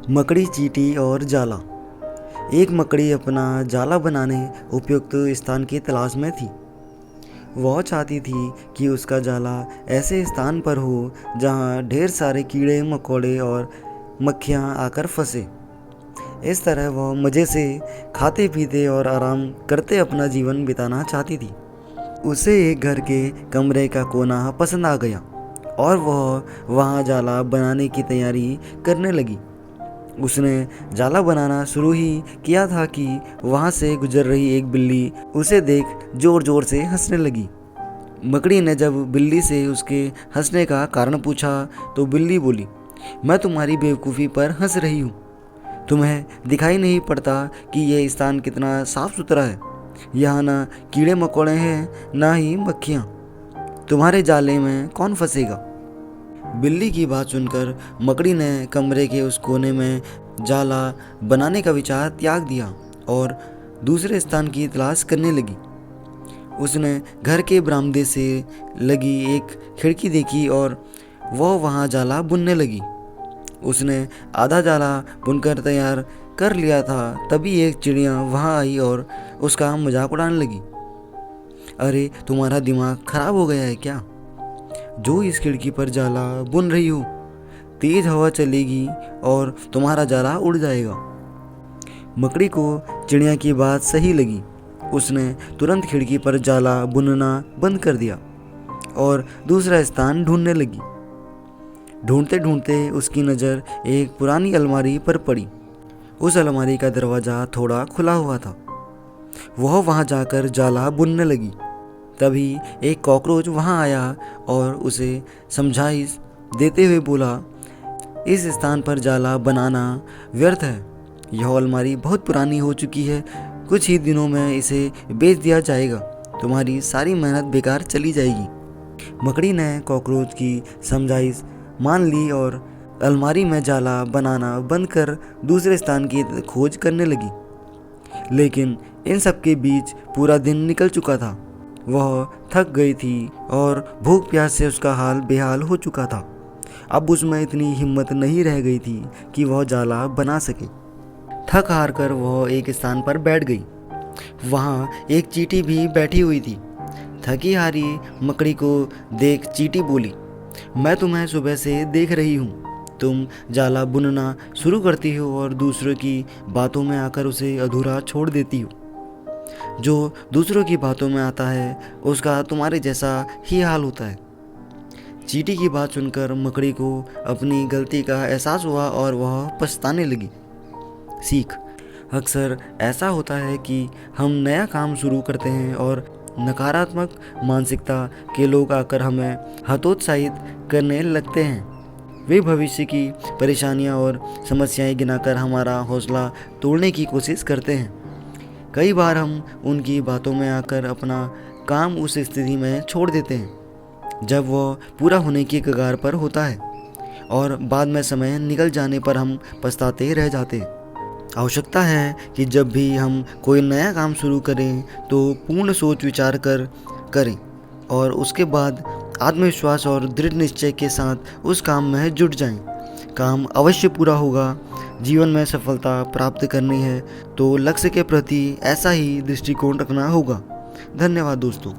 मकड़ी, चींटी और जाला। एक मकड़ी अपना जाला बनाने उपयुक्त स्थान की तलाश में थी। वह चाहती थी कि उसका जाला ऐसे स्थान पर हो जहाँ ढेर सारे कीड़े मकोड़े और मक्खियाँ आकर फंसे। इस तरह वह मज़े से खाते पीते और आराम करते अपना जीवन बिताना चाहती थी। उसे एक घर के कमरे का कोना पसंद आ गया और वह वहाँ जाला बनाने की तैयारी करने लगी। उसने जाला बनाना शुरू ही किया था कि वहाँ से गुजर रही एक बिल्ली उसे देख जोर जोर से हंसने लगी। मकड़ी ने जब बिल्ली से उसके हंसने का कारण पूछा तो बिल्ली बोली, मैं तुम्हारी बेवकूफ़ी पर हंस रही हूँ। तुम्हें दिखाई नहीं पड़ता कि यह स्थान कितना साफ सुथरा है। यहाँ ना कीड़े मकोड़े हैं ना ही मक्खियाँ। तुम्हारे जाले में कौन फंसेगा। बिल्ली की बात सुनकर मकड़ी ने कमरे के उस कोने में जाला बनाने का विचार त्याग दिया और दूसरे स्थान की तलाश करने लगी। उसने घर के बरामदे से लगी एक खिड़की देखी और वह वहाँ जाला बुनने लगी। उसने आधा जाला बुनकर तैयार कर लिया था, तभी एक चिड़िया वहाँ आई और उसका मजाक उड़ाने लगी। अरे तुम्हारा दिमाग खराब हो गया है क्या? जो इस खिड़की पर जाला बुन रही हो, तेज हवा चलेगी और तुम्हारा जाला उड़ जाएगा। मकड़ी को चिड़िया की बात सही लगी। उसने तुरंत खिड़की पर जाला बुनना बंद कर दिया और दूसरा स्थान ढूंढने लगी। ढूंढते ढूंढते उसकी नज़र एक पुरानी अलमारी पर पड़ी। उस अलमारी का दरवाज़ा थोड़ा खुला हुआ था। वह वहाँ जाकर जाला बुनने लगी। तभी एक कॉकरोच वहाँ आया और उसे समझाइश देते हुए बोला, इस स्थान पर जाला बनाना व्यर्थ है। यह अलमारी बहुत पुरानी हो चुकी है। कुछ ही दिनों में इसे बेच दिया जाएगा। तुम्हारी सारी मेहनत बेकार चली जाएगी। मकड़ी ने कॉकरोच की समझाइश मान ली और अलमारी में जाला बनाना बंद कर दूसरे स्थान की खोज करने लगी। लेकिन इन सब के बीच पूरा दिन निकल चुका था। वह थक गई थी और भूख प्यास से उसका हाल बेहाल हो चुका था। अब उसमें इतनी हिम्मत नहीं रह गई थी कि वह जाला बना सके। थक हार कर वह एक स्थान पर बैठ गई। वहाँ एक चींटी भी बैठी हुई थी। थकी हारी मकड़ी को देख चींटी बोली, मैं तुम्हें सुबह से देख रही हूँ। तुम जाला बुनना शुरू करती हो और दूसरों की बातों में आकर उसे अधूरा छोड़ देती हो। जो दूसरों की बातों में आता है उसका तुम्हारे जैसा ही हाल होता है। चींटी की बात सुनकर मकड़ी को अपनी गलती का एहसास हुआ और वह पछताने लगी। सीख, अक्सर ऐसा होता है कि हम नया काम शुरू करते हैं और नकारात्मक मानसिकता के लोग आकर हमें हतोत्साहित करने लगते हैं। वे भविष्य की परेशानियां और समस्याएं गिनाकर हमारा हौसला तोड़ने की कोशिश करते हैं। कई बार हम उनकी बातों में आकर अपना काम उस स्थिति में छोड़ देते हैं जब वह पूरा होने की कगार पर होता है और बाद में समय निकल जाने पर हम पछताते रह जाते हैं। आवश्यकता है कि जब भी हम कोई नया काम शुरू करें तो पूर्ण सोच विचार कर करें और उसके बाद आत्मविश्वास और दृढ़ निश्चय के साथ उस काम में जुट जाएं। काम अवश्य पूरा होगा। जीवन में सफलता प्राप्त करनी है तो लक्ष्य के प्रति ऐसा ही दृष्टिकोण रखना होगा। धन्यवाद दोस्तों।